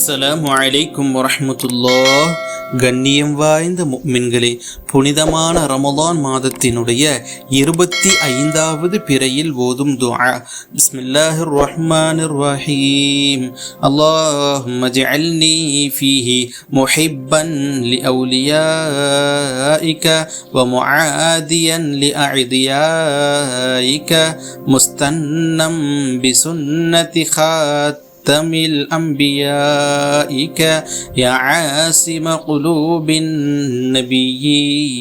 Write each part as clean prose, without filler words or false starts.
அஸ்ஸலாமு அலைக்கும் வரஹ்மத்துல்லாஹ். கண்ணியம் வாய்ந்த முஃமின்களே, புனிதமான ரமலான் மாதத்தினுடைய 25வது பிறையில் ஓதும் துஆ. பிஸ்மில்லாஹிர் ரஹ்மானிர் ரஹீம். அல்லாஹும்ம ஜஅல்னி ஃபீஹி முஹிப்பன் லிஅவ்லியாஇக வ முஆதியன் லிஅஅதியாஇக முஸ்தன்னம் பிசுன்னதி தமிழ் அம்பியாஇக யா ஆசிம குலூபின் நபியீன்.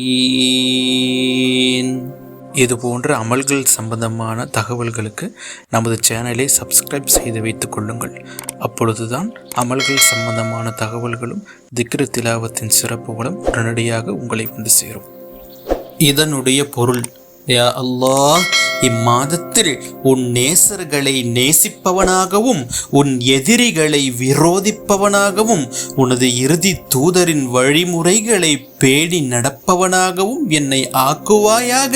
இது போன்ற அமல்கள் சம்பந்தமான தகவல்களுக்கு நமது சேனலை சப்ஸ்கிரைப் செய்து வைத்துக் கொள்ளுங்கள். அப்பொழுதுதான் அமல்கள் சம்பந்தமான தகவல்களும் திக்ரு திலாவத்தின் சிறப்புகளும் உடனடியாக உங்களை வந்து சேரும். இதனுடைய பொருள்: யா அல்லாஹ், இம்மாதத்தில் உன் நேசர்களை நேசிப்பவனாகவும் உன் எதிரிகளை விரோதிப்பவனாகவும் உனது இறுதி தூதரின் வழிமுறைகளை பேணி நடப்பவனாகவும் என்னை ஆக்குவாயாக.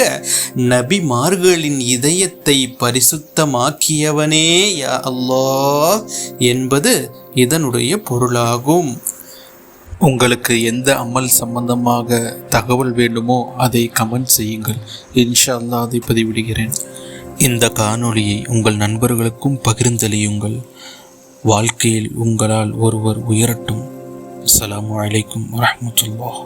நபிமார்களின் இதயத்தை பரிசுத்தமாக்கியவனே யா அல்லாஹ் என்பது இதனுடைய பொருளாகும். உங்களுக்கு எந்த அமல் சம்பந்தமாக தகவல் வேண்டுமோ அதை கமெண்ட் செய்யுங்கள். இன்ஷா அல்லாஹ் அதை பதிவிடுகிறேன். இந்த காணொளியை உங்கள் நண்பர்களுக்கும் பகிர்ந்தளியுங்கள். வாழ்க்கையில் உங்களால் ஒருவர் உயரட்டும். அஸ்ஸலாமு அலைக்கும் வரஹ்மத்துல்லாஹ்.